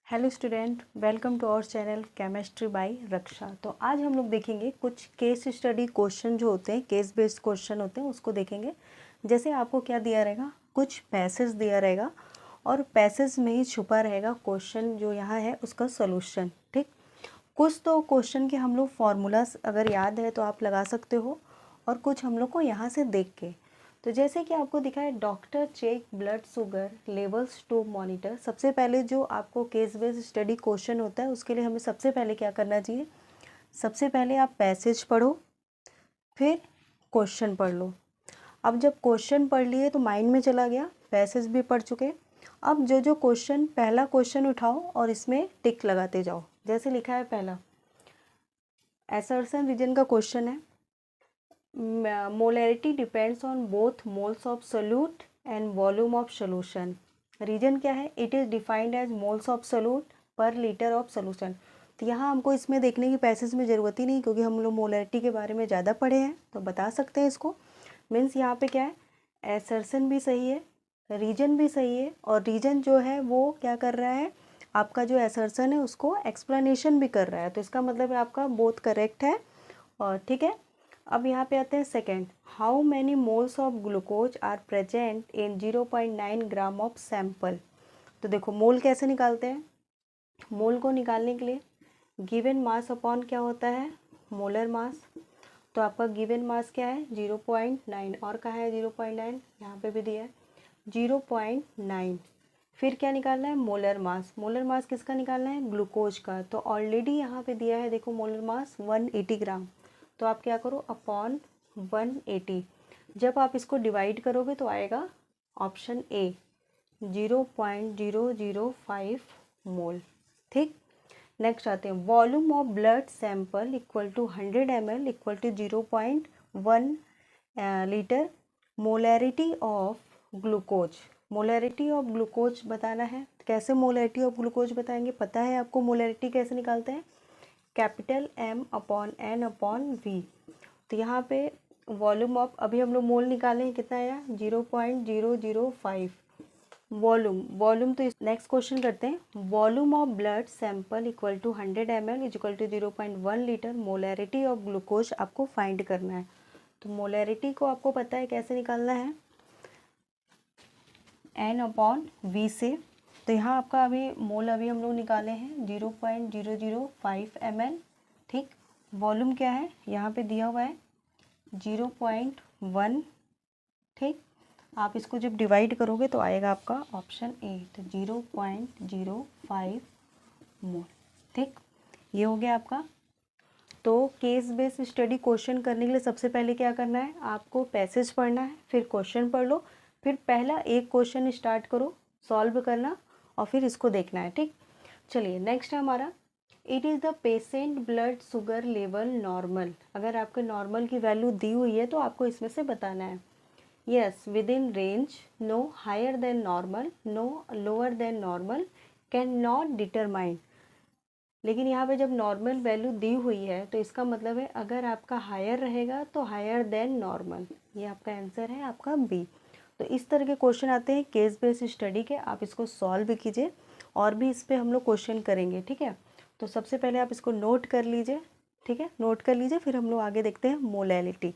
Hello student, welcome to our channel chemistry by Raksha. तो आज हम लोग देखेंगे कुछ केस स्टडी क्वेश्चन जो होते हैं, केस बेस्ड क्वेश्चन होते हैं, उसको देखेंगे। जैसे आपको क्या दिया रहेगा, कुछ पैसेज दिया रहेगा और पैसेज में ही छुपा रहेगा क्वेश्चन जो यहाँ है उसका सोल्यूशन। ठीक, कुछ तो क्वेश्चन के हम लोग फार्मूलाज अगर याद है तो आप लगा सकते हो और कुछ हम लोग को यहाँ से देख के। तो जैसे कि आपको दिखा है, doctor check blood sugar levels to monitor. सबसे पहले जो आपको केस बेस्ड स्टडी क्वेश्चन होता है उसके लिए हमें सबसे पहले क्या करना चाहिए, सबसे पहले आप पैसेज पढ़ो, फिर क्वेश्चन पढ़ लो। अब जब क्वेश्चन पढ़ लिए तो माइंड में चला गया, पैसेज भी पढ़ चुके। अब जो जो क्वेश्चन, पहला क्वेश्चन उठाओ और इसमें टिक लगाते जाओ। जैसे लिखा है पहला, असर्शन रीजन का क्वेश्चन है। Molarity depends on both moles of solute and volume of solution. Reason क्या है, it is defined as moles of solute per litre of solution. तो यहाँ हमको इसमें देखने की पैसेज में ज़रूरत ही नहीं, क्योंकि हम लोग मोलैरिटी के बारे में ज़्यादा पढ़े हैं तो बता सकते हैं इसको। मीन्स यहाँ पे क्या है, एसर्शन भी सही है, रीजन भी सही है, और रीजन जो है वो क्या कर रहा है, आपका जो एसर्शन है उसको एक्सप्लेनेशन भी कर रहा है। तो इसका मतलब है आपका बोथ करेक्ट है। और ठीक है, अब यहाँ पे आते हैं second, how many moles of glucose are present in 0.9 gram of sample. तो देखो मोल कैसे निकालते हैं, मोल को निकालने के लिए गिवन मास अपॉन क्या होता है, मोलर मास। तो आपका गिवन मास क्या है 0.9, और कहाँ है 0.9, यहाँ पे भी दिया है 0.9। फिर क्या निकालना है, मोलर मास। मोलर मास किसका निकालना है, ग्लूकोज का। तो ऑलरेडी यहाँ पे दिया है, देखो मोलर मास 180 ग्राम। तो आप क्या करो, अपॉन 180। जब आप इसको डिवाइड करोगे तो आएगा ऑप्शन ए 0.005 मोल। ठीक, नेक्स्ट आते हैं, volume of blood sample equal to 100 ml equal to 0.1 litre. Molarity of glucose, molarity of glucose बताना है। कैसे मोलैरिटी ऑफ ग्लूकोज बताएंगे, पता है आपको मोलैरिटी कैसे निकालते हैं, capital M upon N upon V। तो यहाँ पे वॉल्यूम ऑफ, अभी हम लोग मोल निकालें, कितना आया 0.005 वॉल्यूम। तो नेक्स्ट क्वेश्चन करते हैं, volume of blood sample equal to 100 ml equal to 0.1 litre. Molarity of glucose आपको फाइंड करना है। तो मोलैरिटी को आपको पता है कैसे निकालना है, N अपॉन V से। तो यहाँ आपका अभी मोल अभी हम लोग निकाले हैं 0.005 ml। ठीक, वॉल्यूम क्या है, यहाँ पे दिया हुआ है 0.1। ठीक, आप इसको जब डिवाइड करोगे तो आएगा आपका ऑप्शन ए, तो 0.05 मोल। ठीक, ये हो गया आपका। तो केस बेस्ड स्टडी क्वेश्चन करने के लिए सबसे पहले क्या करना है, आपको पैसेज पढ़ना है, फिर क्वेश्चन पढ़ लो, फिर पहला एक क्वेश्चन स्टार्ट करो सॉल्व करना और फिर इसको देखना है। ठीक, चलिए नेक्स्ट है हमारा, it is the patient blood sugar level normal. अगर आपके नॉर्मल की वैल्यू दी हुई है तो आपको इसमें से बताना है। Yes, within range, no higher than normal, no lower than normal, cannot determine. लेकिन यहाँ पे जब नॉर्मल वैल्यू दी हुई है तो इसका मतलब है अगर आपका हायर रहेगा तो हायर देन नॉर्मल। ये आपका आंसर है, आपका बी। तो इस तरह के क्वेश्चन आते हैं केस बेस्ड स्टडी के, आप इसको सॉल्व कीजिए और भी इस पर हम लोग क्वेश्चन करेंगे। ठीक है, तो सबसे पहले आप इसको नोट कर लीजिए। ठीक है, नोट कर लीजिए, फिर हम लोग आगे देखते हैं मोलैरिटी।